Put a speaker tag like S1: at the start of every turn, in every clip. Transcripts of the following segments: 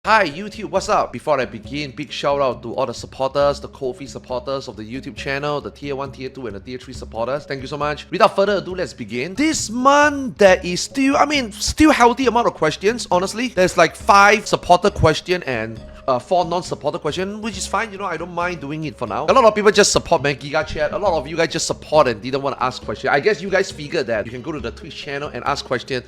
S1: Hi YouTube, what's up? Before I begin, big shout out to all the supporters, the Ko-fi supporters of the YouTube channel, the tier 1, tier 2 and the tier 3 supporters. Thank you so much. Without further ado, let's begin. This month there is still healthy amount of questions, honestly. There's like 5 supporter question and 4 non-supporter question, which is fine, you know, I don't mind doing it for now. A lot of people just support, man, Giga Chat. A lot of you guys just support and didn't want to ask questions. I guess you guys figured that you can go to the Twitch channel and ask questions.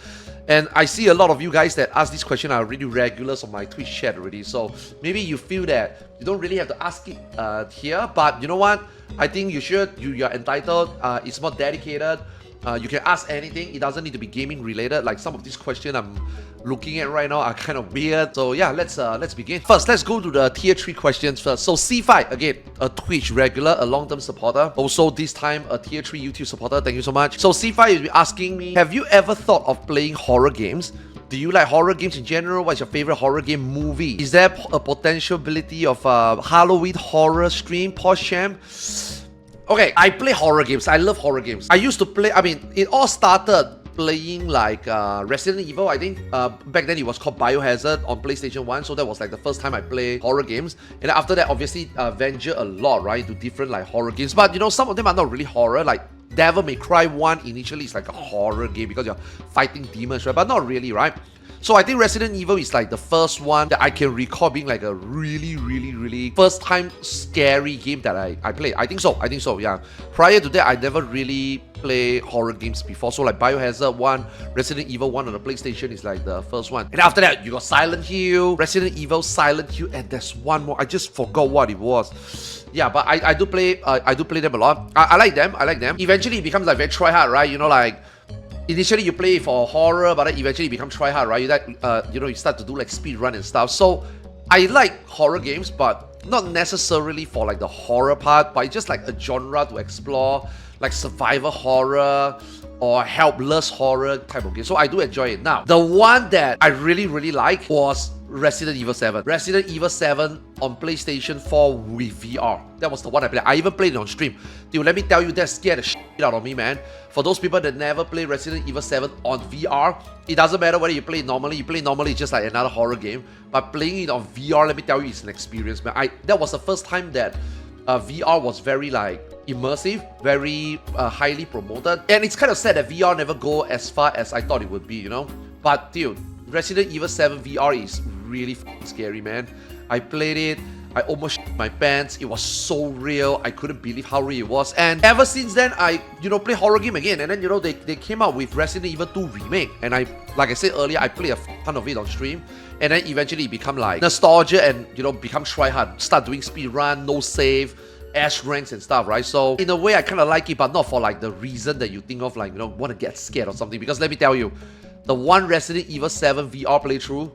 S1: And I see a lot of you guys that ask this question are really regulars on my Twitch chat already. So maybe you feel that you don't really have to ask it here. But you know what? I think you should. You're entitled. It's more dedicated. You can ask anything. It doesn't need to be gaming related. Like some of these questions I'm looking at right now are kind of weird. So yeah, let's begin. First, let's go to the tier 3 questions first. So Cfai, again, a Twitch regular, a long-term supporter. Also this time a tier 3 YouTube supporter. Thank you so much. So Cfai is asking me, have you ever thought of playing horror games? Do you like horror games in general? What's your favorite horror game movie? Is there a potentiality of a Halloween horror stream, post-sham? Okay, I play horror games. I love horror games. I used to play, it all started playing like Resident Evil, I think. Back then it was called Biohazard on PlayStation 1, so that was like the first time I played horror games. And after that, obviously, venture a lot, right, to different like horror games. But you know, some of them are not really horror, like Devil May Cry 1 initially is like a horror game because you're fighting demons, right? But not really, right? So I think Resident Evil is like the first one that I can recall being like a really first time scary game that I played. I think so, yeah. Prior to that, I never really played horror games before. So like Biohazard 1, Resident Evil 1 on the PlayStation is like the first one. And after that, you got Silent Hill, Resident Evil, Silent Hill, and there's one more. I just forgot what it was. Yeah, but I do play them a lot. I like them. Eventually it becomes like very try-hard, right? You know, like initially you play for horror, but then eventually you become try-hard, right? You start to do like speed run and stuff. So I like horror games, but not necessarily for like the horror part, but it's just like a genre to explore, like survival horror or helpless horror type of game. So I do enjoy it. Now, the one that I really like was Resident Evil 7. Resident Evil 7 on PlayStation 4 with VR. That was the one I played. I even played it on stream. Dude, let me tell you, that scared the shit out of me, man. For those people that never play Resident Evil 7 on VR, it doesn't matter whether you play it normally. You play it normally, it's just like another horror game. But playing it on VR, let me tell you, it's an experience, man. That was the first time that VR was very like immersive, very highly promoted. And it's kind of sad that VR never go as far as I thought it would be, you know? But dude, Resident Evil 7 VR is really scary, man. I played it, I almost shit my pants. It was so real. I couldn't believe how real it was. And ever since then, I, play horror game again. And then, they came out with Resident Evil 2 Remake. And like I said earlier, I played a ton of it on stream. And then eventually it become like nostalgia and, become try hard. Start doing speed run, no save, Ash ranks and stuff, right? So in a way, I kind of like it, but not for like the reason that you think of, like, want to get scared or something. Because let me tell you, the one Resident Evil 7 VR playthrough,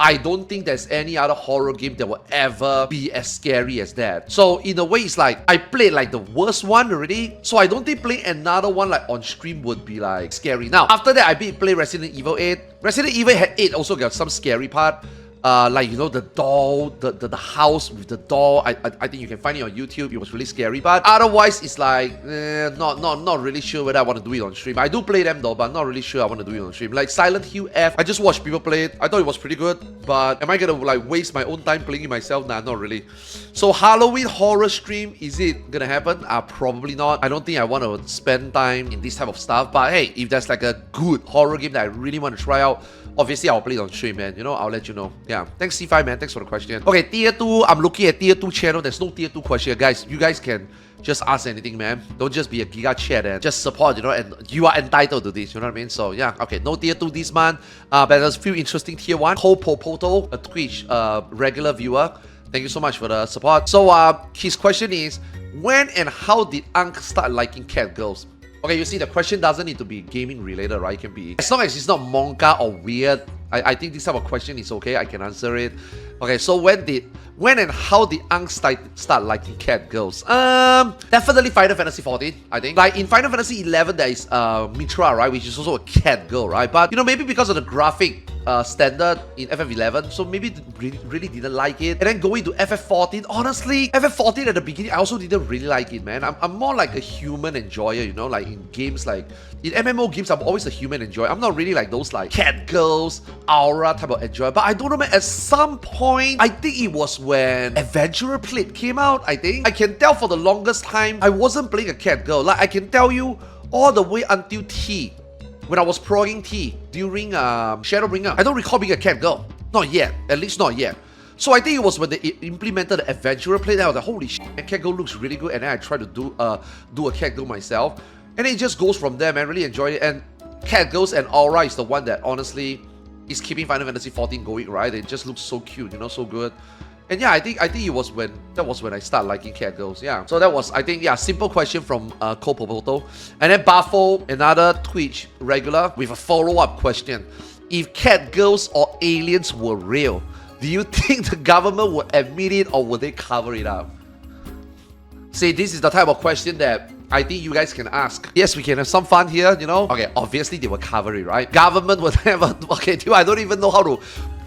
S1: I don't think there's any other horror game that will ever be as scary as that. So in a way, it's like I played like the worst one already. So I don't think playing another one like on stream would be like scary. Now, after that, I play Resident Evil 8. Resident Evil 8 also got some scary part. The doll, the house with the doll. I think you can find it on YouTube. It was really scary, but otherwise it's like not really sure whether I want to do it on stream. I do play them though, but not really sure I want to do it on stream. Like Silent Hill F, I just watched people play it. I thought it was pretty good, but am I gonna like waste my own time playing it myself? Nah, not really. So Halloween horror stream, is it gonna happen? Probably not. I don't think I want to spend time in this type of stuff. But hey, if there's like a good horror game that I really want to try out, obviously I'll play it on stream, man. I'll let you know. Yeah, thanks Cfai, man. Thanks for the question. Okay, tier 2. I'm looking at tier 2 channel. There's no tier 2 question, guys. You guys can just ask anything, man. Don't just be a Giga Chat and just support, and you are entitled to this, you know what I mean? So yeah, okay, no tier 2 this month. But there's a few interesting tier 1. ColdPopoto, a Twitch regular viewer. Thank you so much for the support. So his question is, when and how did Unc start liking cat girls? Okay, you see, the question doesn't need to be gaming related, right? It can be, as long as it's not manga or weird. I think this type of question is okay. I can answer it. Okay, so when and how did Unc start liking cat girls? Definitely Final Fantasy 14, I think. Like in Final Fantasy 11, there is Mitra, right? Which is also a cat girl, right? But maybe because of the graphic standard in FF11, so maybe really didn't like it. And then going to FF14, honestly, FF14 at the beginning, I also didn't really like it, man. I'm more like a human enjoyer, like in games, like in MMO games, I'm always a human enjoyer. I'm not really like those like cat girls aura type of enjoy. But I don't know, man, at some point, I think it was when Adventurer Plate came out, I think. I can tell for the longest time, I wasn't playing a cat girl. Like, I can tell you all the way until T. When I was progging T during Shadowbringer, I don't recall being a cat girl. Not yet. At least not yet. So I think it was when they implemented the Adventurer Plate, I was like, holy shit, cat girl looks really good. And then I tried to do a cat girl myself. And it just goes from there, man. Really enjoyed it. And cat girls and aura is the one that honestly is keeping Final Fantasy XIV going, right? It just looks so cute, you know, so good. And yeah, I think it was when I started liking cat girls. Yeah. So that was, I think, yeah, simple question from ColdPopoto. And then Buffo, another Twitch regular, with a follow-up question. If cat girls or aliens were real, do you think the government would admit it or would they cover it up? See, this is the type of question that I think you guys can ask. Yes, we can have some fun here, you know? Okay, obviously they will cover it, right? Government would never... Okay, dude, I don't even know how to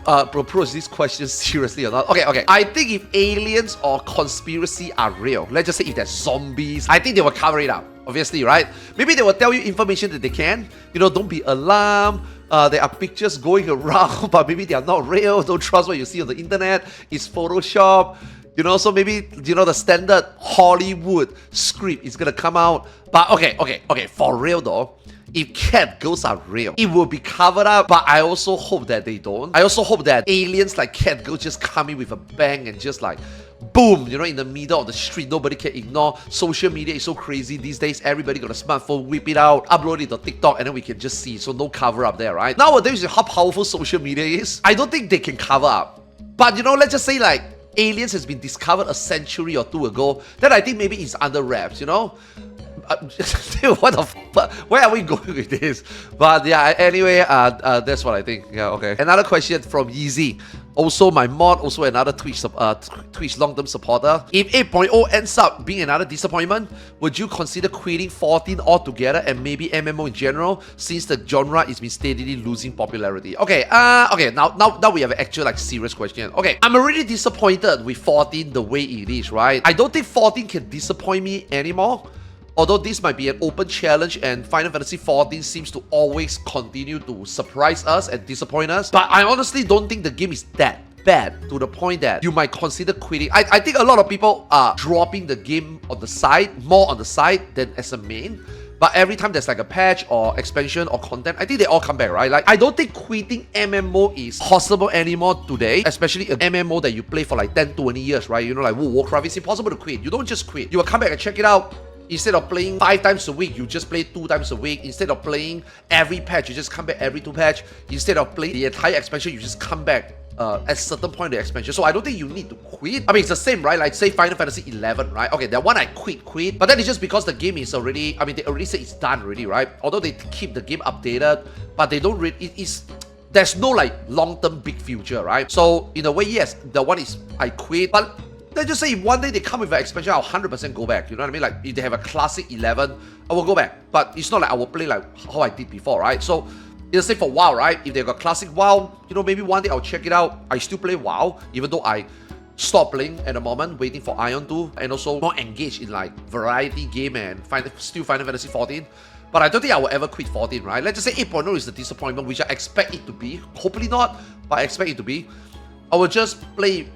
S1: approach this question seriously or not. Okay. I think if aliens or conspiracy are real, let's just say if there's zombies, I think they will cover it up, obviously, right? Maybe they will tell you information that they can. You know, don't be alarmed. There are pictures going around, but maybe they are not real. Don't trust what you see on the internet. It's Photoshop. You know, so maybe, you know, the standard Hollywood script is gonna come out. But okay, for real though, if cat girls are real, it will be covered up, but I also hope that they don't. I also hope that aliens like cat girls just come in with a bang and just like, boom, you know, in the middle of the street, nobody can ignore. Social media is so crazy these days. Everybody got a smartphone, whip it out, upload it to TikTok, and then we can just see. So no cover up there, right? Nowadays, how powerful social media is, I don't think they can cover up. But you know, let's just say like, aliens has been discovered a century or two ago, then I think maybe it's under wraps, you know? What the fuck? Where are we going with this? But yeah, anyway, that's what I think. Yeah, okay. Another question from Yeezy. Also my mod, also another Twitch long-term supporter. If 8.0 ends up being another disappointment, would you consider quitting 14 altogether and maybe MMO in general, since the genre is been steadily losing popularity? Okay, now we have an actual like serious question. Okay, I'm already disappointed with 14 the way it is, right? I don't think 14 can disappoint me anymore. Although this might be an open challenge and Final Fantasy XIV seems to always continue to surprise us and disappoint us, but I honestly don't think the game is that bad to the point that you might consider quitting. I think a lot of people are dropping the game on the side, more on the side than as a main. But every time there's like a patch or expansion or content, I think they all come back, right? Like, I don't think quitting MMO is possible anymore today, especially an MMO that you play for like 10, 20 years, right? You know, like World of Warcraft, it's impossible to quit. You don't just quit. You will come back and check it out. Instead of playing 5 times a week, you just play 2 times a week. Instead of playing every patch, you just come back every 2 patch. Instead of playing the entire expansion, you just come back at a certain point of the expansion. So I don't think you need to quit. I mean, it's the same, right? Like say Final Fantasy XI, right? Okay, that one I quit. But that is just because the game is already, I mean, they already say it's done already, right? Although they keep the game updated, but they don't really, there's no like long-term big future, right? So in a way, yes, the one is I quit, but let's just say if one day they come with an expansion, I'll 100% go back. You know what I mean? Like if they have a classic 11, I will go back. But it's not like I will play like how I did before, right? So it's the same for WoW, right? If they got classic WoW, you know, maybe one day I'll check it out. I still play WoW, even though I stopped playing at the moment, waiting for Ion 2, and also more engaged in like variety game and still Final Fantasy 14. But I don't think I will ever quit 14, right? Let's just say 8.0 is the disappointment, which I expect it to be. Hopefully not, but I expect it to be. I will just play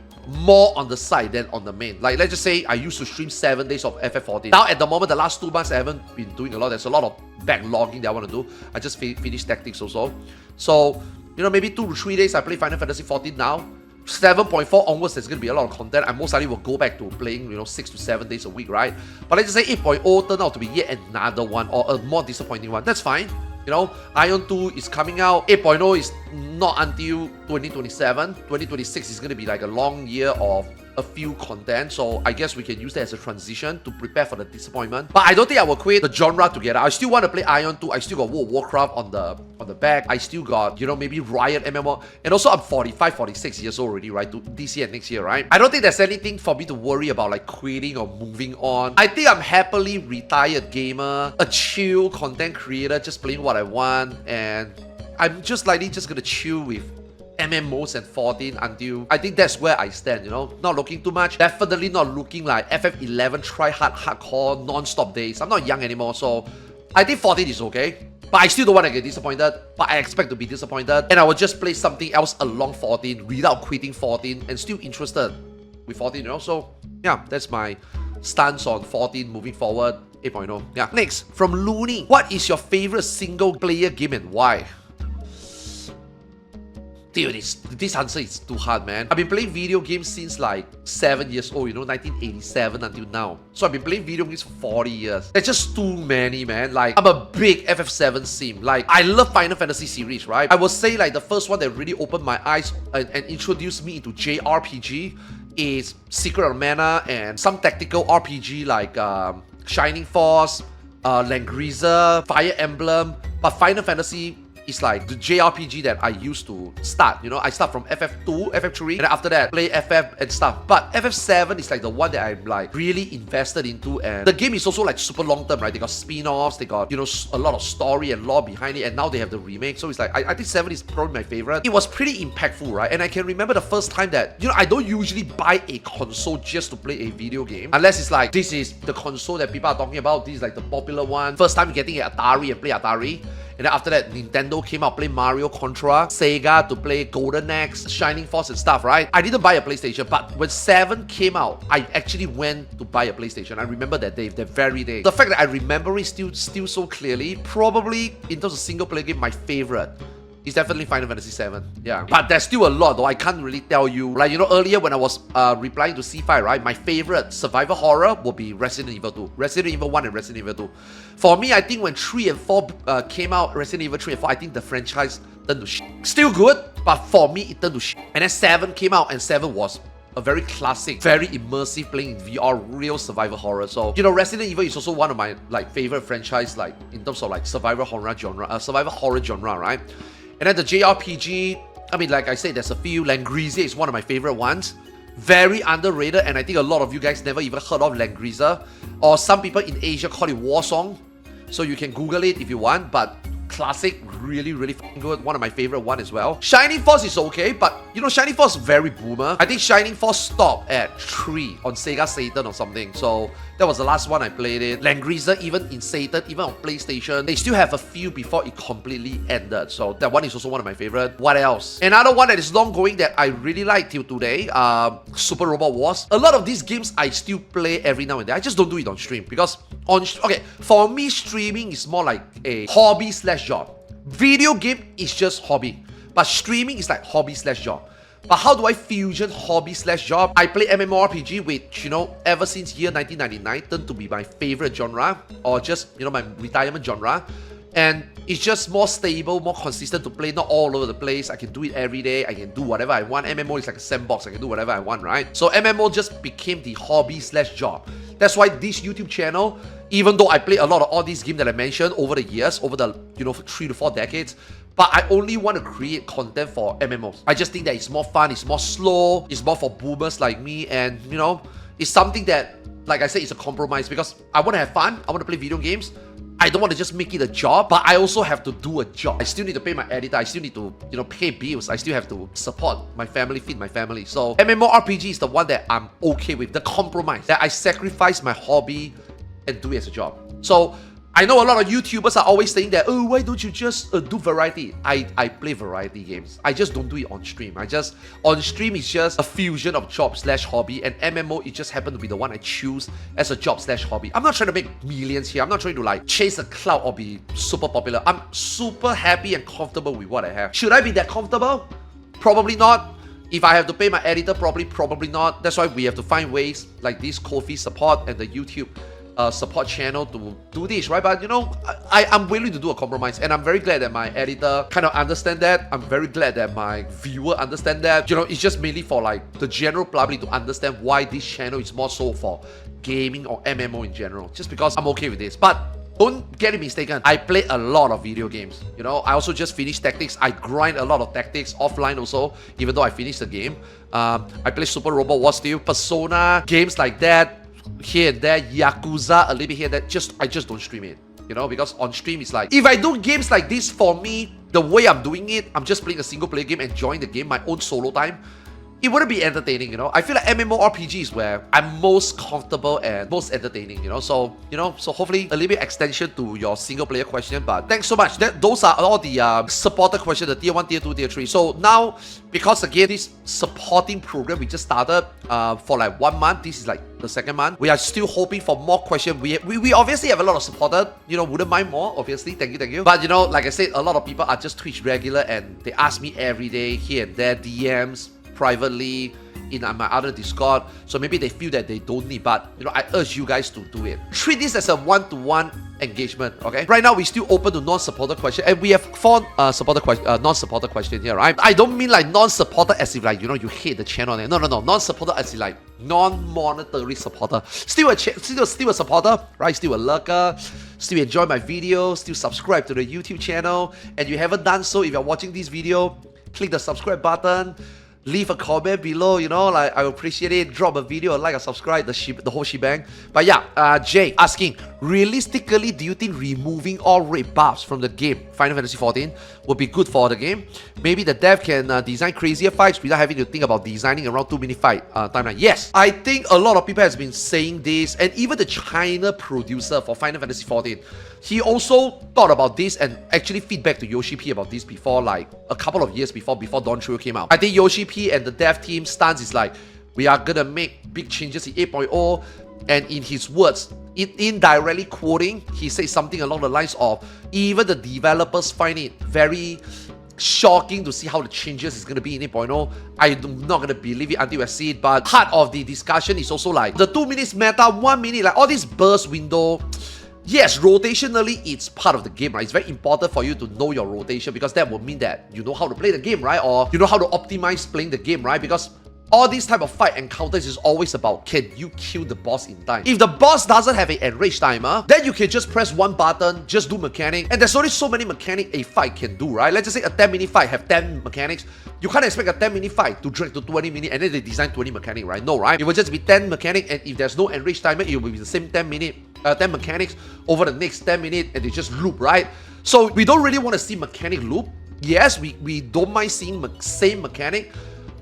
S1: more on the side than on the main. Like, let's just say I used to stream 7 days of FF14. Now, at the moment, the last 2 months, I haven't been doing a lot. There's a lot of backlogging that I want to do. I just finished Tactics also. So, you know, maybe 2 to 3 days I play Final Fantasy 14 now. 7.4 onwards, there's going to be a lot of content. I most likely will go back to playing, you know, 6 to 7 days a week, right? But let's just say 8.0 turned out to be yet another one, or a more disappointing one. That's fine. You know, Ion 2 is coming out. 8.0 is not until 2027. 2026 is going to be like a long year of a few content. So I guess we can use that as a transition to prepare for the disappointment. But I don't think I will quit the genre together. I still want to play Ion 2. I still got World of Warcraft on the back. I still got, you know, maybe Riot MMO. And also I'm 45, 46 years old already, right? To this year and next year, right? I don't think there's anything for me to worry about like quitting or moving on. I think I'm happily retired gamer, a chill content creator, just playing what I want. And I'm just likely just gonna chill with MMOs and 14 until I think that's where I stand, you know, not looking too much, definitely not looking like FF11 try hard hardcore non-stop days. I'm not young anymore, so I think 14 is okay. But I still don't want to get disappointed, but I expect to be disappointed. And I will just play something else along 14 without quitting 14 and still interested with 14, you know? So, yeah, that's my stance on 14 moving forward. 8.0. Yeah. Next, from Luni. What is your favorite single-player game and why? Dude, this answer is too hard, man. I've been playing video games since like 7 years old, you know, 1987 until now. So I've been playing video games for 40 years. There's just too many, man. Like, I'm a big FF7 sim. Like, I love Final Fantasy series, right? I would say like the first one that really opened my eyes and introduced me into JRPG is Secret of Mana and some tactical RPG like Shining Force, Langriza, Fire Emblem. But Final Fantasy is like the JRPG that I used to start. You know, I start from FF2, FF3, and after that, play FF and stuff. But FF7 is like the one that I'm like really invested into, and the game is also like super long term, right? They got spin-offs, they got, you know, a lot of story and lore behind it, and now they have the remake. So it's like, I think 7 is probably my favorite. It was pretty impactful, right? And I can remember the first time that, you know, I don't usually buy a console just to play a video game, unless it's like, this is the console that people are talking about, this is like the popular one. First time getting an Atari and play Atari. And then after that, Nintendo came out, play Mario, Contra, Sega to play Golden Axe, Shining Force and stuff, right? I didn't buy a PlayStation, but when 7 came out, I actually went to buy a PlayStation. I remember that day, that very day. The fact that I remember it still so clearly, probably in terms of single player game, my favorite. It's definitely Final Fantasy 7. Yeah. But there's still a lot though. I can't really tell you. Like, you know, earlier when I was replying to Cfai, right? My favorite survival horror will be Resident Evil 2. Resident Evil 1 and Resident Evil 2. For me, I think when 3 and 4 came out, Resident Evil 3 and 4, I think the franchise turned to shit. Still good, but for me, it turned to shit. And then 7 came out, and 7 was a very classic, very immersive playing in VR, real survival horror. So, you know, Resident Evil is also one of my like favorite franchise, like in terms of like survival horror genre, right? And then the JRPG, I mean, like I said, there's a few. Langriza is one of my favorite ones. Very underrated, and I think a lot of you guys never even heard of Langriza. Or some people in Asia call it Warsong. So you can Google it if you want, but classic, really, really fucking good. One of my favorite one as well. Shining Force is okay, but you know, Shining Force is very boomer. I think Shining Force stopped at 3 on Sega Saturn or something. So that was the last one I played it. Langriza, even in Saturn, even on PlayStation, they still have a few before it completely ended. So that one is also one of my favorite. What else? Another one that is long going that I really like till today, Super Robot Wars. A lot of these games I still play every now and then. I just don't do it on stream because okay, for me, streaming is more like a hobby / job. Video game is just hobby, but streaming is like hobby / job. But how do I fusion hobby / job? I play MMORPG, which, you know, ever since year 1999 turned to be my favorite genre, or just, you know, my retirement genre. And it's just more stable, more consistent to play, not all over the place. I can do it every day. I can do whatever I want. MMO is like a sandbox. I can do whatever I want, right? So MMO just became the hobby / job. That's why this YouTube channel, even though I play a lot of all these games that I mentioned over the years, over the, you know, 3 to 4 decades, but I only want to create content for MMOs. I just think that it's more fun, it's more slow, it's more for boomers like me, and, you know, it's something that, like I said, it's a compromise because I want to have fun, I want to play video games. I don't want to just make it a job, but I also have to do a job. I still need to pay my editor. I still need to, you know, pay bills. I still have to support my family, feed my family. So MMORPG is the one that I'm okay with, the compromise, that I sacrifice my hobby and do it as a job. So I know a lot of YouTubers are always saying that, oh, why don't you just do variety? I play variety games. I just don't do it on stream. On stream, it's just a fusion of job / hobby, and MMO, it just happened to be the one I choose as a job / hobby. I'm not trying to make millions here. I'm not trying to like chase a clout or be super popular. I'm super happy and comfortable with what I have. Should I be that comfortable? Probably not. If I have to pay my editor, probably not. That's why we have to find ways like this Ko-fi support and the YouTube support channel to do this, right? But you know, I'm willing to do a compromise, and I'm very glad that my editor kind of understand that. I'm very glad that my viewer understand that. You know, it's just mainly for like the general public to understand why this channel is more so for gaming or MMO in general, just because I'm okay with this. But don't get it mistaken, I play a lot of video games. You know, I also just finished Tactics. I grind a lot of Tactics offline also, even though I finished the game. I play Super Robot Wars still, Persona, games like that, here and there, Yakuza, a little bit here and there. I just don't stream it, you know, because on stream it's like, if I do games like this, for me, the way I'm doing it, I'm just playing a single player game, enjoying the game, my own solo time. it wouldn't be entertaining, you know. I feel like MMORPG is where I'm most comfortable and most entertaining, you know. So, so hopefully a little bit extension to your single player question. But thanks so much. Those are all the supporter questions, the tier 1, tier 2, tier 3. So now, because again, this supporting program we just started for like 1 month. This is like the 2nd month. We are still hoping for more questions. We obviously have a lot of supporters, wouldn't mind more, obviously. Thank you. But like I said, a lot of people are just Twitch regular and they ask me every day here and there, DMs, privately, in my other Discord, so maybe they feel that they don't need, but I urge you guys to do it. Treat this as a one-to-one engagement, okay? Right now, we're still open to non-supporter question, and we have 4 non-supporter question here, right? I don't mean like non-supporter as if like, you hate the channel. No. Non-supporter as in like non-monetary supporter. Still a supporter, right? Still a lurker, still enjoy my videos, still subscribe to the YouTube channel, and you haven't done so, if you're watching this video, click the subscribe button, leave a comment below, like I appreciate it. Drop a video, a like, a subscribe, the whole shebang. But yeah, Jay asking, realistically, do you think removing all raid buffs from the game, Final Fantasy XIV, would be good for the game? Maybe the dev can design crazier fights without having to think about designing around 2-minute fight timeline. Yes, I think a lot of people has been saying this, and even the China producer for Final Fantasy XIV, he also thought about this and actually feedback to Yoshi P about this before, like a couple of years before Dawn Trio came out. I think Yoshi P and the dev team stance is like, we are gonna make big changes in 8.0, and in his words, indirectly quoting, he said something along the lines of, even the developers find it very shocking to see how the changes is going to be in 8.0. I'm not going to believe it until I see it, but part of the discussion is also like, the 2 minutes meta, 1 minute, like all this burst window. Yes, rotationally, it's part of the game, right? It's very important for you to know your rotation, because that will mean that you know how to play the game, right? Or you know how to optimize playing the game, right? Because all these type of fight encounters is always about, can you kill the boss in time? If the boss doesn't have an enrage timer, then you can just press 1 button, just do mechanic, and there's only so many mechanic a fight can do, right? Let's just say a 10-minute fight have 10 mechanics. You can't expect a 10-minute fight to drag to 20 minutes and then they design 20 mechanic, right? No, right? It will just be 10 mechanic, and if there's no enrage timer, it will be the same 10 mechanics over the next 10 minutes, and they just loop, right? So we don't really want to see mechanic loop. Yes, we don't mind seeing same mechanic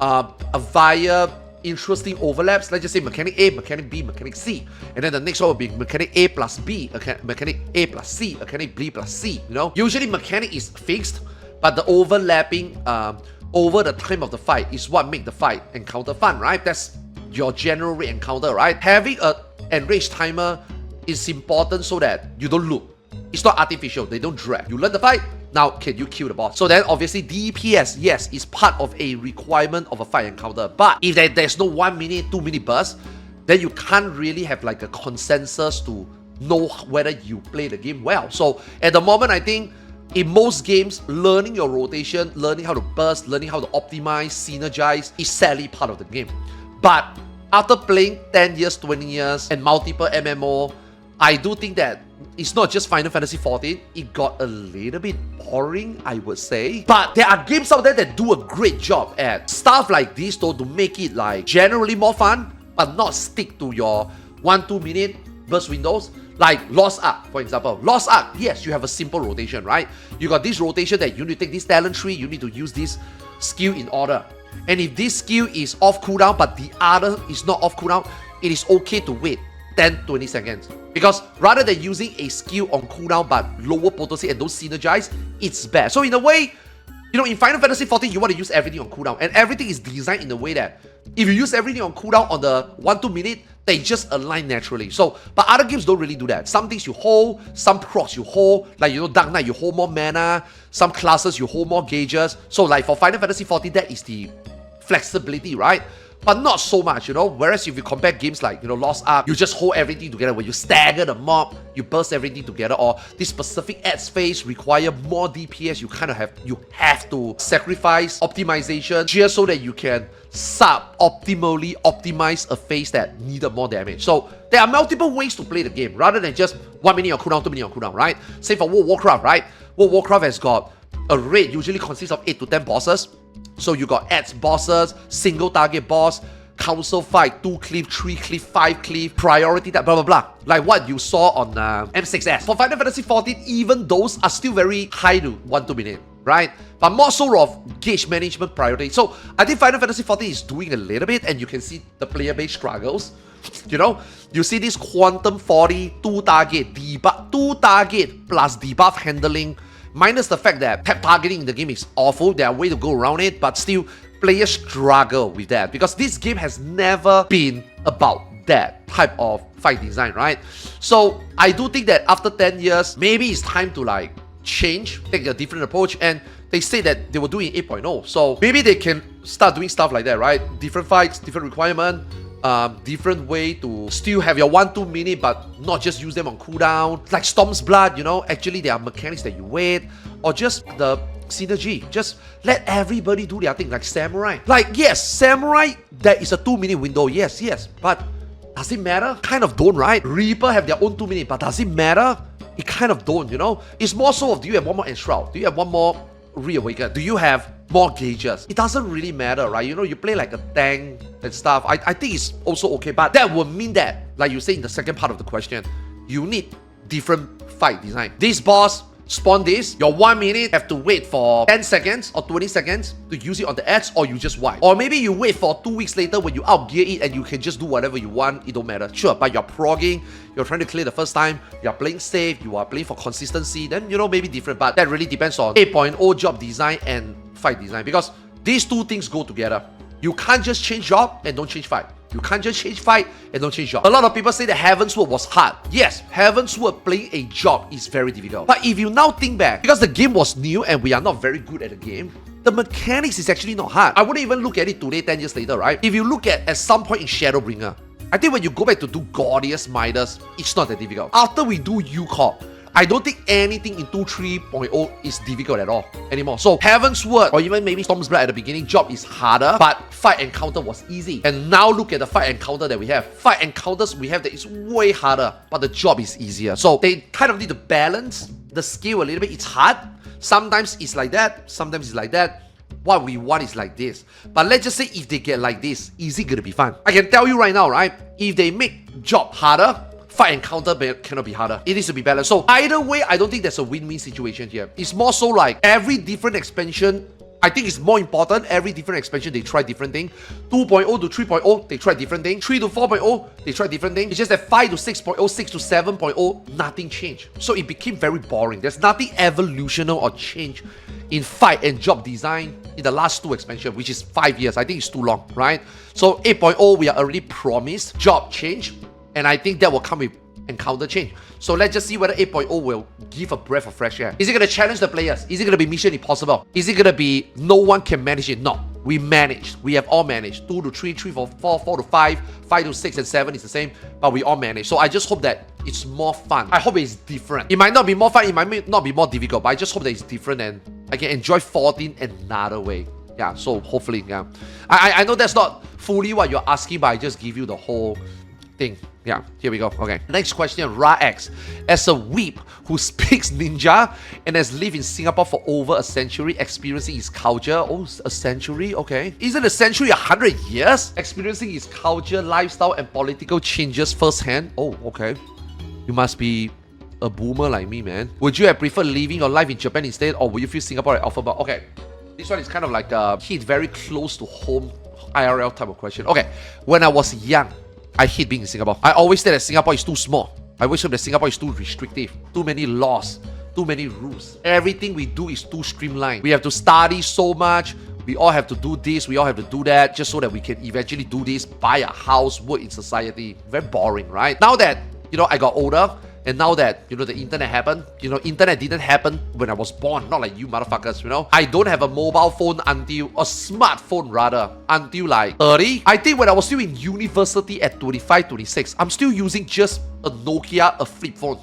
S1: via interesting overlaps. Let's just say mechanic A, mechanic B, mechanic C, and then the next one will be mechanic A plus B, mechanic A plus C, mechanic B plus C. Usually mechanic is fixed, but the overlapping over the time of the fight is what make the fight encounter fun, right? That's your general rate encounter, right? Having a enrage timer is important so that you don't loop. It's not artificial, they don't drag. You learn the fight, now can you kill the boss? So then obviously DPS, yes, is part of a requirement of a fight encounter. But if there's no 1 minute, 2 minute burst, then you can't really have like a consensus to know whether you play the game well. So at the moment, I think in most games, learning your rotation, learning how to burst, learning how to optimize, synergize is sadly part of the game. But after playing 10 years, 20 years, and multiple MMO, I do think that it's not just Final Fantasy XIV, it got a little bit boring, I would say. But there are games out there that do a great job at stuff like this, though, to make it like generally more fun, but not stick to your 1-2 minute burst windows. Like Lost Ark, for example. Lost Ark, yes, you have a simple rotation, right? You got this rotation that you need to take this talent tree, you need to use this skill in order. And if this skill is off cooldown, but the other is not off cooldown, it is okay to wait 10-20 seconds. Because rather than using a skill on cooldown but lower potency and don't synergize, it's bad. So in a way, in Final Fantasy XIV, you want to use everything on cooldown. And everything is designed in a way that if you use everything on cooldown on the 1-2 minute, they just align naturally. So, but other games don't really do that. Some things you hold, some procs you hold. Like, Dark Knight, you hold more mana. Some classes, you hold more gauges. So, like, for Final Fantasy XIV, that is the flexibility, right? But not so much, Whereas if you compare games like, Lost Ark, you just hold everything together. When you stagger the mob, you burst everything together. Or this specific ads phase require more DPS. You have to sacrifice optimization just so that you can sub-optimally optimize a phase that needed more damage. So there are multiple ways to play the game rather than just 1 minute on cooldown, 2 minutes on cooldown, right? Say for World of Warcraft, right? World of Warcraft has got a raid usually consists of 8 to 10 bosses. So you got ads bosses, single target boss, council fight, 2 cliff, 3 cliff, 5 cliff, priority that blah blah blah. Like what you saw on M6S. For Final Fantasy XIV, even those are still very high to 1-2 minute, right? But but more so of gauge management priority. So I think Final Fantasy XIV is doing a little bit, and you can see the player base struggles. You know, you see this Quantum 40, 2 target, debuff, 2 target plus debuff handling, minus the fact that tap targeting in the game is awful. There are ways to go around it, but still, players struggle with that because this game has never been about that type of fight design, right? So I do think that after 10 years, maybe it's time to like change, take a different approach, and they say that they will do it in 8.0. So maybe they can start doing stuff like that, right? Different fights, different requirement, different way to still have your 1-2 minute, but not just use them on cooldown. Like Storm's Blood, you know, actually there are mechanics that you wait, or just the synergy. Just let everybody do their thing, like Samurai. Like, yes, Samurai, there is a 2-minute window, yes, but does it matter? Kind of don't, right? Reaper have their own 2 minutes, but does it matter? It kind of don't, you know? It's more so of, do you have one more Enshroud? Do you have one more Reawaken? Do you have more gauges? It doesn't really matter, right? You know, you play like a tank and stuff. I think it's also okay, but that would mean that, like you say in the second part of the question, you need different fight design. This boss spawn this, your 1 minute have to wait for 10 seconds or 20 seconds to use it on the X, or you just wipe. Or maybe you wait for 2 weeks later when you outgear it and you can just do whatever you want, it don't matter. Sure, but you're progging, you're trying to clear the first time, you're playing safe, you are playing for consistency, then, you know, maybe different, but that really depends on 8.0 job design and fight design, because these two things go together. You can't just change job and don't change fight. You can't just change fight and don't change job. A lot of people say that Heavensward was hard. Yes, Heavensward playing a job is very difficult. But if you now think back, because the game was new and we are not very good at the game, the mechanics is actually not hard. I wouldn't even look at it today, 10 years later, right? If you look at some point in Shadowbringer, I think when you go back to do Gordius Midas, it's not that difficult. After we do UCorp, I don't think anything in 2.3.0 is difficult at all anymore. So Heavensward, or even maybe Storm's Blood at the beginning, job is harder, but fight encounter was easy. And now look at the fight encounter that we have. Fight encounters we have that is way harder, but the job is easier. So they kind of need to balance the skill a little bit. It's hard. Sometimes it's like that, sometimes it's like that. What we want is like this. But let's just say if they get like this, is it gonna be fun? I can tell you right now, right? If they make job harder, fight encounter cannot be harder. It needs to be balanced. So either way, I don't think there's a win-win situation here. It's more so like every different expansion, I think it's more important. Every different expansion, they try different thing. 2.0 to 3.0, they try different thing. 3 to 4.0, they try different thing. It's just that 5 to 6.0, 6 to 7.0, nothing changed. So it became very boring. There's nothing evolutionary or change in fight and job design in the last 2 expansions, which is 5 years. I think it's too long, right? So 8.0, we are already promised job change. And I think that will come with encounter change. So let's just see whether 8.0 will give a breath of fresh air. Is it going to challenge the players? Is it going to be mission impossible? Is it going to be no one can manage it? No. We managed. We have all managed. 2 to 3, 3 to 4, 4 to 5, 5 to 6 and 7 is the same, but we all managed. So I just hope that it's more fun. I hope it's different. It might not be more fun, it might not be more difficult, but I just hope that it's different and I can enjoy 14 another way. Yeah, so hopefully, yeah. I know that's not fully what you're asking, but I just give you the whole thing. Yeah, here we go. Okay. Next question, Ra-X. As a weeb who speaks Ninja and has lived in Singapore for over a century, experiencing his culture. Oh, a century? Okay. Isn't a century 100 years? Experiencing his culture, lifestyle, and political changes firsthand. Oh, okay. You must be a boomer like me, man. Would you have preferred living your life in Japan instead, or would you feel Singapore at Alphabet? Okay. This one is kind of like a hit very close to home IRL type of question. Okay. When I was young, I hate being in Singapore. I always say that Singapore is too small. I always say that Singapore is too restrictive. Too many laws. Too many rules. Everything we do is too streamlined. We have to study so much. We all have to do this. We all have to do that just so that we can eventually do this, buy a house, work in society. Very boring, right? Now that, you know, I got older, and now that, you know, the internet happened, you know, internet didn't happen when I was born, not like you motherfuckers, you know. I don't have a mobile phone until, a smartphone rather, until like 30. I think when I was still in university at 25, 26, I'm still using just a Nokia, a flip phone.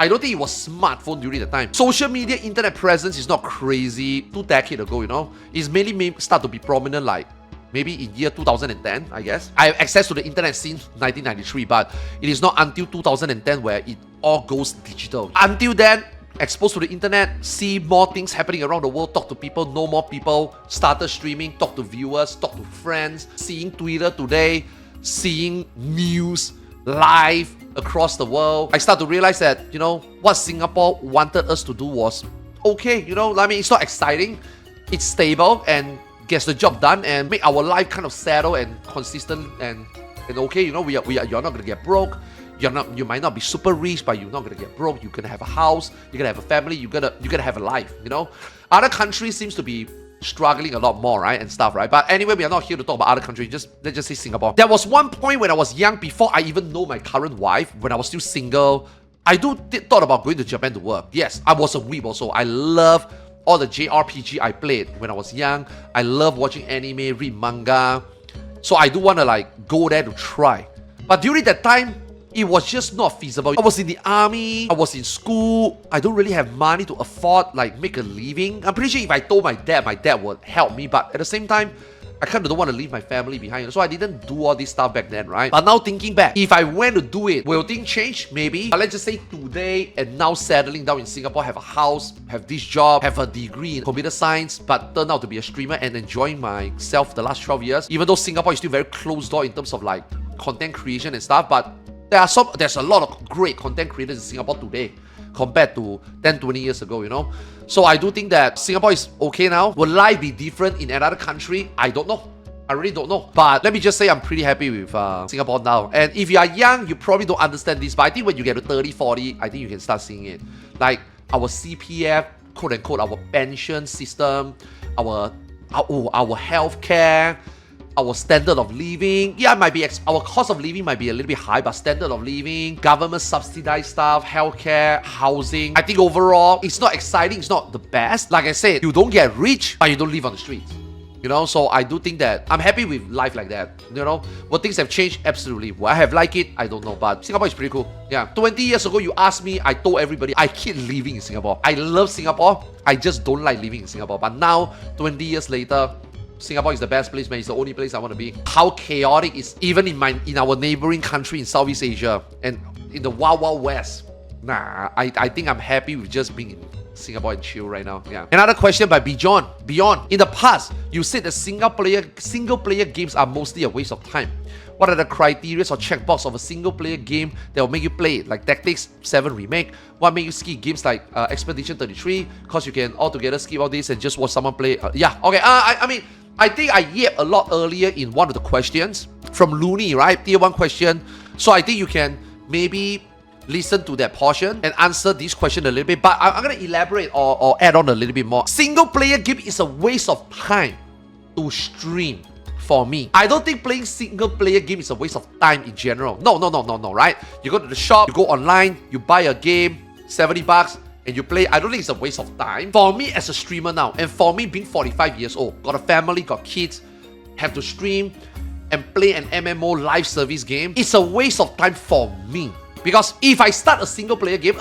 S1: I don't think it was smartphone during the time. Social media, internet presence is not crazy 2 decades ago, you know. It's mainly start to be prominent like maybe in year 2010, I guess. I have access to the internet since 1993, but it is not until 2010 where it all goes digital. Until then, exposed to the internet, see more things happening around the world, talk to people, know more people, started streaming, talk to viewers, talk to friends, seeing Twitter today, seeing news live across the world. I start to realize that, you know, what Singapore wanted us to do was okay, you know, I mean, it's not exciting. it's stable and gets the job done and make our life kind of settle and consistent and okay. You know, you're not gonna get broke. You might not be super rich, but you're not gonna get broke. You're gonna have a house. You're gonna have a family. You're gonna have a life. You know, other countries seems to be struggling a lot more, right, and stuff, right? But anyway, we are not here to talk about other countries. Let's just say Singapore. There was one point when I was young, before I even know my current wife, when I was still single, I thought about going to Japan to work. Yes, I was a weeb also. I love all the JRPG I played when I was young. I love watching anime, read manga. So I do want to like go there to try. But during that time, it was just not feasible. I was in the army, I was in school, I don't really have money to afford, like, make a living. I'm pretty sure if I told my dad would help me, but at the same time, I kind of don't want to leave my family behind. So I didn't do all this stuff back then, right? But now thinking back, if I went to do it, will things change? Maybe. But let's just say today and now settling down in Singapore, have a house, have this job, have a degree in computer science, but turn out to be a streamer and enjoying myself the last 12 years. Even though Singapore is still very closed door in terms of like content creation and stuff, but there's a lot of great content creators in Singapore today compared to 10, 20 years ago, you know. So I do think that Singapore is okay now. Will life be different in another country? I don't know. I really don't know. But let me just say I'm pretty happy with Singapore now. And if you are young, you probably don't understand this. But I think when you get to 30, 40, I think you can start seeing it. Like our CPF, quote unquote, our pension system, our healthcare, our standard of living. Yeah, it might be our cost of living might be a little bit high, but standard of living, government subsidized stuff, healthcare, housing. I think overall, it's not exciting, it's not the best. Like I said, you don't get rich, but you don't live on the streets. You know, so I do think that I'm happy with life like that. You know, what things have changed? Absolutely. Will I have liked it? I don't know, but Singapore is pretty cool. Yeah, 20 years ago, you asked me, I told everybody, I keep living in Singapore. I love Singapore. I just don't like living in Singapore. But now, 20 years later, Singapore is the best place, man. It's the only place I want to be. How chaotic is even in our neighboring country in Southeast Asia and in the wild west. Nah, I think I'm happy with just being in Singapore and chill right now. Yeah. Another question by bjorn. In the past, you said that single player games are mostly a waste of time. What are the criteria or checkbox of a single player game that will make you play it? Like Tactics 7 Remake? What make you skip games like Expedition 33? Because you can altogether skip all this and just watch someone play. Yeah, okay. I mean, I think I yapped a lot earlier in one of the questions from Luni, right? Tier 1 question. So I think you can maybe listen to that portion and answer this question a little bit. But I'm going to elaborate or add on a little bit more. Single player game is a waste of time to stream for me. I don't think playing single player game is a waste of time in general. No, right? You go to the shop, you go online, you buy a game, $70, and you play. I don't think it's a waste of time. For me as a streamer now, and for me being 45 years old, got a family, got kids, have to stream and play an MMO live service game, it's a waste of time for me. Because if I start a single player game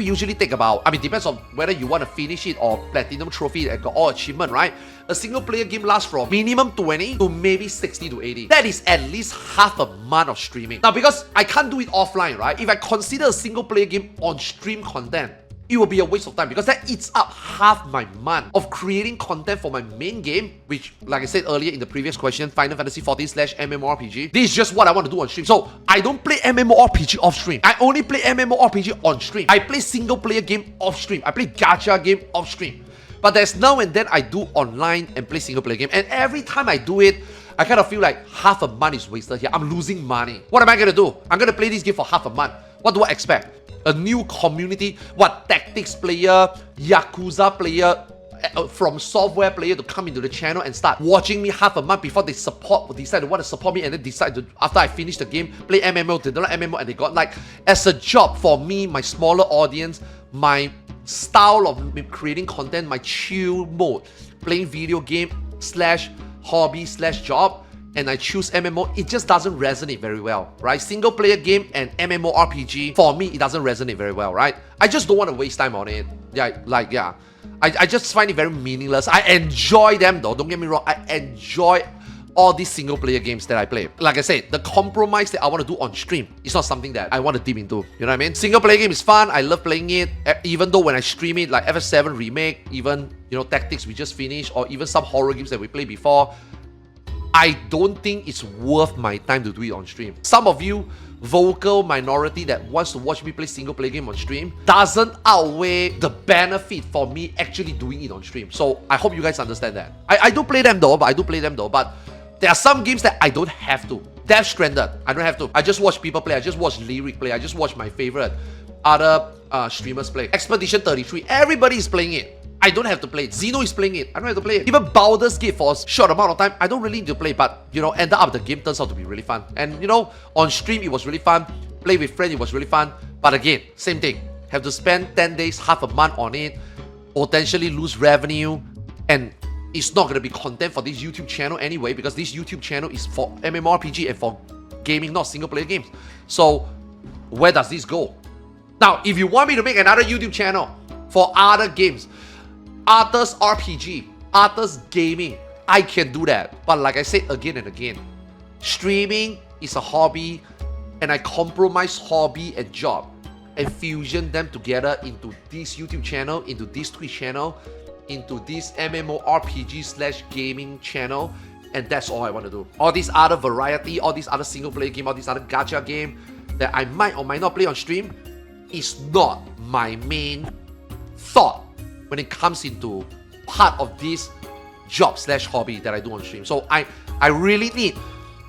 S1: usually take about, I mean, depends on whether you want to finish it or platinum trophy and got all achievement, right? A single player game lasts from minimum 20 to maybe 60 to 80. That is at least half a month of streaming. Now, because I can't do it offline, right? If I consider a single player game on stream content, it will be a waste of time because that eats up half my month of creating content for my main game, which, like I said earlier in the previous question, Final Fantasy XIV / MMORPG. This is just what I want to do on stream. So I don't play MMORPG off stream. I only play MMORPG on stream. I play single player game off stream. I play gacha game off stream. But there's now and then I do online and play single player game. And every time I do it, I kind of feel like half a month is wasted here. I'm losing money. What am I going to do? I'm going to play this game for half a month. What do I expect? A new community, what, Tactics player, Yakuza player, from software player to come into the channel and start watching me half a month before they decide to want to support me and then decide to, after I finish the game, play MMO, they don't like MMO and they got like, as a job for me, my smaller audience, my style of creating content, my chill mode, playing video game / hobby / job, and I choose MMO, it just doesn't resonate very well, right? Single player game and MMORPG, for me, it doesn't resonate very well, right? I just don't want to waste time on it. Yeah, I just find it very meaningless. I enjoy them though, don't get me wrong, I enjoy all these single player games that I play. Like I said, the compromise that I want to do on stream is not something that I want to dip into, you know what I mean? Single player game is fun, I love playing it, even though when I stream it, like FF7 Remake, even, you know, Tactics we just finished, or even some horror games that we played before, I don't think it's worth my time to do it on stream. Some of you, vocal minority that wants to watch me play single player game on stream, doesn't outweigh the benefit for me actually doing it on stream. So I hope you guys understand that. I do play them though, but there are some games that I don't have to. Death Stranded, I don't have to. I just watch people play, I just watch Lyric play, I just watch my favorite other streamers play. Expedition 33, everybody is playing it. I don't have to play it. Xeno is playing it. I don't have to play it. Even Baldur's Gate for a short amount of time, I don't really need to play, but you know, ended up the game turns out to be really fun. And you know, on stream it was really fun. Play with friends, it was really fun. But again, same thing. Have to spend 10 days, half a month on it, potentially lose revenue, and it's not gonna be content for this YouTube channel anyway, because this YouTube channel is for MMORPG and for gaming, not single player games. So where does this go? Now, if you want me to make another YouTube channel for other games, Arthars RPG, Arthars Gaming, I can do that. But like I said again and again, streaming is a hobby, and I compromise hobby and job and fusion them together into this YouTube channel, into this Twitch channel, into this MMORPG/gaming channel, and that's all I want to do. All these other variety, all these other single player game, all these other gacha game that I might or might not play on stream is not my main thought when it comes into part of this job/hobby that I do on stream. So I really need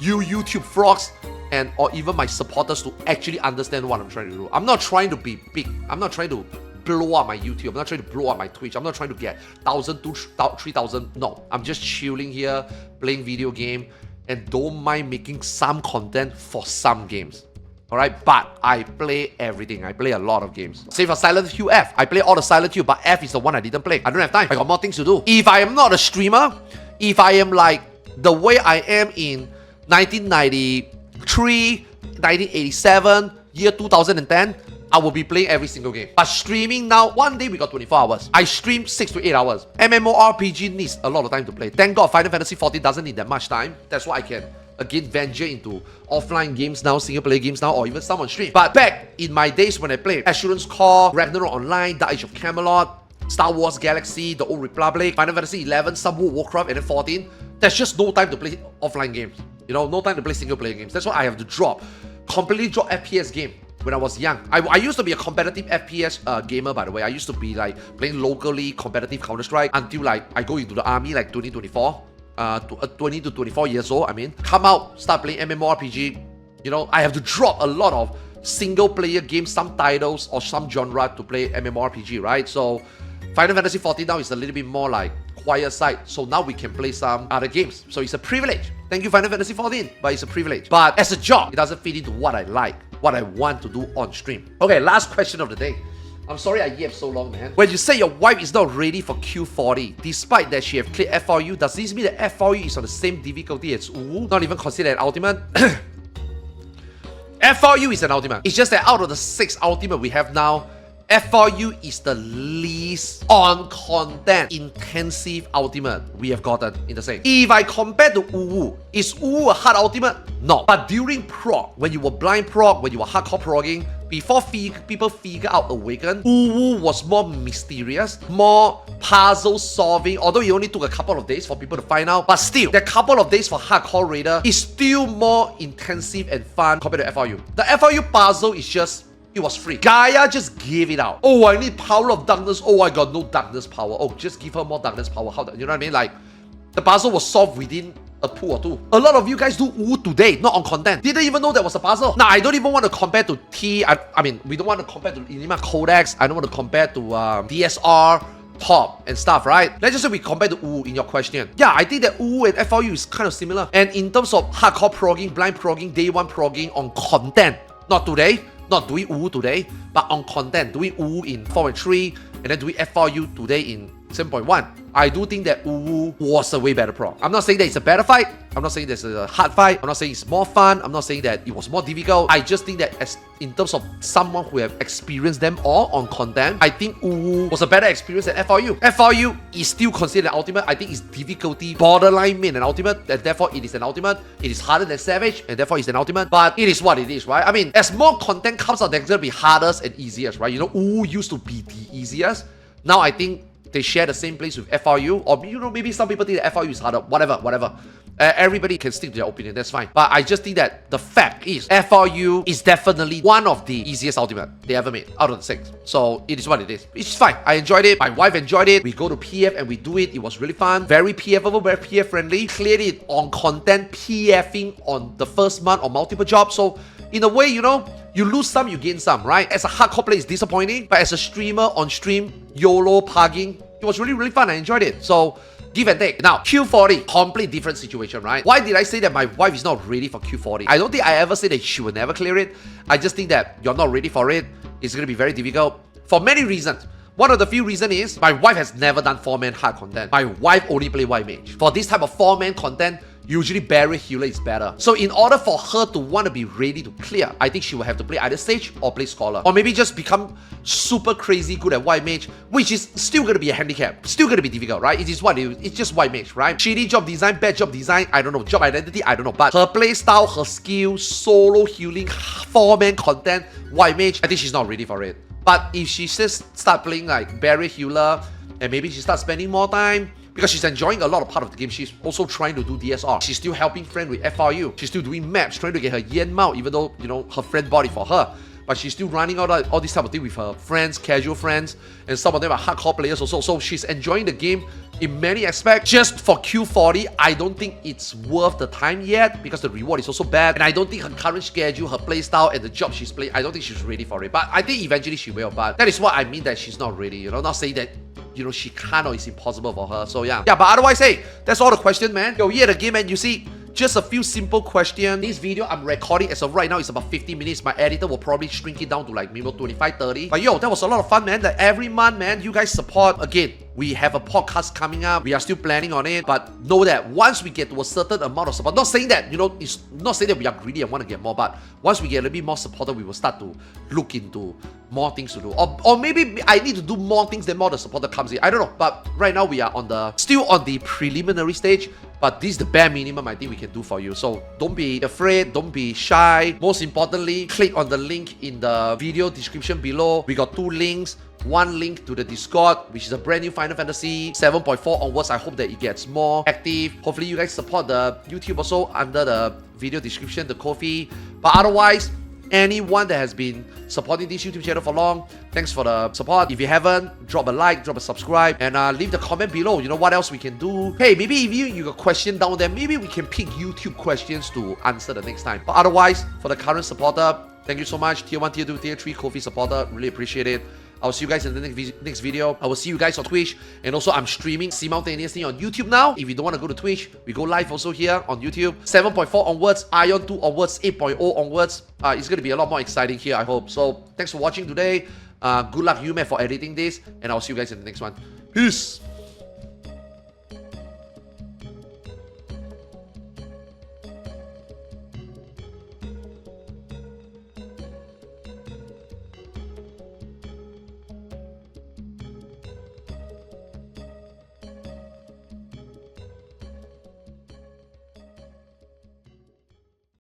S1: you YouTube frogs and or even my supporters to actually understand what I'm trying to do. I'm not trying to be big. I'm not trying to blow up my YouTube. I'm not trying to blow up my Twitch. I'm not trying to get 1,000 to 3,000. No, I'm just chilling here, playing video game, and don't mind making some content for some games. Alright, but I play everything. I play a lot of games. Say for Silent Hill F, I play all the Silent Hill, but F is the one I didn't play. I don't have time. I got more things to do. If I am not a streamer, if I am like the way I am in 1993, 1987, year 2010, I will be playing every single game. But streaming now, one day we got 24 hours. I stream 6 to 8 hours. MMORPG needs a lot of time to play. Thank God Final Fantasy XIV doesn't need that much time. That's why I can again venture into offline games now, single player games now, or even some on stream. But back in my days when I played Assurance Corps, Ragnarok Online, The Age of Camelot, Star Wars Galaxy, The Old Republic, Final Fantasy XI, some World of Warcraft, and then 14, there's just no time to play offline games. You know, no time to play single player games. That's why I have to completely drop FPS game. When I was young, I used to be a competitive FPS gamer, by the way. I used to be like playing locally competitive Counter-Strike until like I go into the army like 20 to 24 years old. I mean, come out, start playing MMORPG. You know, I have to drop a lot of single player games, some titles or some genre to play MMORPG, right? So Final Fantasy XIV now is a little bit more like quiet side. So now we can play some other games. So it's a privilege. Thank you, Final Fantasy XIV, but it's a privilege. But as a job, it doesn't fit into what I like, what I want to do on stream. Okay, last question of the day. I'm sorry I yapped so long, man. When you say your wife is not ready for Q40, despite that she have cleared FRU, does this mean that FRU is on the same difficulty as UU? Not even considered an ultimate? FRU is an ultimate. It's just that out of the 6 ultimate we have now, FRU is the least on content intensive ultimate we have gotten in the same. If I compare to UU, is UU a hard ultimate? No. But during prog, when you were blind prog, when you were hardcore progging, before people figure out Awaken, UU was more mysterious, more puzzle solving, although it only took a couple of days for people to find out. But still, that couple of days for hardcore raider is still more intensive and fun compared to FRU. The FRU puzzle is just, it was free. Gaia just gave it out. Oh, I need power of darkness. Oh, I got no darkness power. Oh, just give her more darkness power. How, you know what I mean? Like, the puzzle was solved within a 2 or 2. A lot of you guys do UU today, not on content. Didn't even know there was a puzzle. Now, I don't even want to compare to T. I mean, we don't want to compare to Inima Codex. I don't want to compare to DSR, Top, and stuff, right? Let's just say we compare to UU in your question. Yeah, I think that UU and FRU is kind of similar. And in terms of hardcore progging, blind progging, day 1 progging on content, not today. Not doing UU today, but on content, doing UU in 4.3 and then doing FRU today in 7.1. I do think that UU was a way better prog. I'm not saying that it's a better fight. I'm not saying that it's a hard fight. I'm not saying it's more fun. I'm not saying that it was more difficult. I just think that as in terms of someone who have experienced them all on content, I think UU was a better experience than FRU. FRU is still considered an ultimate. I think its difficulty borderline made an ultimate, and therefore it is an ultimate. It is harder than Savage, and therefore it's an ultimate. But it is what it is, right? I mean, as more content comes out, there's gonna be hardest and easiest, right? You know, UU used to be the easiest. Now I think they share the same place with FRU, or you know, maybe some people think that FRU is harder. Whatever. Everybody can stick to their opinion, that's fine. But I just think that the fact is, FRU is definitely one of the easiest ultimate they ever made out of the 6. So it is what it is. It's fine. I enjoyed it. My wife enjoyed it. We go to PF and we do it. It was really fun. Very PFable, very PF friendly. Cleared it on content PFing on the first month on multiple jobs. So in a way, you know, you lose some, you gain some, right? As a hardcore player, it's disappointing. But as a streamer on stream, YOLO pugging, it was really, really fun. I enjoyed it. So give and take. Now, Q40, complete different situation, right? Why did I say that my wife is not ready for Q40? I don't think I ever said that she will never clear it. I just think that you're not ready for it. It's going to be very difficult for many reasons. One of the few reasons is my wife has never done 4-man hard content. My wife only play white mage. For this type of 4-man content, usually barrier healer is better. So in order for her to want to be ready to clear, I think she will have to play either sage or play scholar. Or maybe just become super crazy good at white mage, which is still going to be a handicap. Still going to be difficult, right? It is what it is. It's just white mage, right? Shitty job design, bad job design, I don't know. Job identity, I don't know. But her play style, her skill, solo healing, 4-man content, white mage, I think she's not ready for it. But if she just start playing like barrier healer, and maybe she starts spending more time, because she's enjoying a lot of part of the game. She's also trying to do DSR. She's still helping friend with FRU. She's still doing maps, trying to get her yen mount, even though, you know, her friend bought it for her. But she's still running out all this type of thing with her friends, casual friends, and some of them are hardcore players also. So she's enjoying the game in many aspects. Just for Q40, I don't think it's worth the time yet because the reward is also bad. And I don't think her current schedule, her playstyle, and the job she's playing, I don't think she's ready for it. But I think eventually she will. But that is what I mean that she's not ready. You know, not saying that, you know, she can't or it's impossible for her. So yeah. Yeah, but otherwise, hey, that's all the question, man. Yo, yeah, the game, man, you see, just a few simple questions. This video I'm recording as of right now is about 50 minutes. My editor will probably shrink it down to like maybe 25, 30. But yo, that was a lot of fun, man. That every month, man, you guys support. Again, we have a podcast coming up. We are still planning on it. But know that once we get to a certain amount of support, not saying that, you know, it's not saying that we are greedy and want to get more, but once we get a little bit more supported, we will start to look into more things to do. Or maybe I need to do more things than more the supporter comes in. I don't know. But right now we are still on the preliminary stage. But this is the bare minimum I think we can do for you. So don't be afraid, don't be shy. Most importantly, click on the link in the video description below. We got 2 links. One link to the Discord, which is a brand new Final Fantasy 7.4 onwards. I hope that it gets more active. Hopefully you guys support the YouTube also under the video description, the Ko-fi. But otherwise, anyone that has been supporting this YouTube channel for long, thanks for the support. If you haven't, drop a like, drop a subscribe, and leave the comment below. You know what else we can do. Hey, maybe if you got a question down there, maybe we can pick YouTube questions to answer the next time. But otherwise, for the current supporter, thank you so much. Tier 1, Tier 2, Tier 3 Ko-fi supporter, really appreciate it. I'll see you guys in the next video. I will see you guys on Twitch. And also, I'm streaming simultaneously on YouTube now. If you don't want to go to Twitch, we go live also here on YouTube. 7.4 onwards, Ion 2 onwards, 8.0 onwards. It's going to be a lot more exciting here, I hope. So, thanks for watching today. Good luck, UMad, for editing this. And I'll see you guys in the next one. Peace!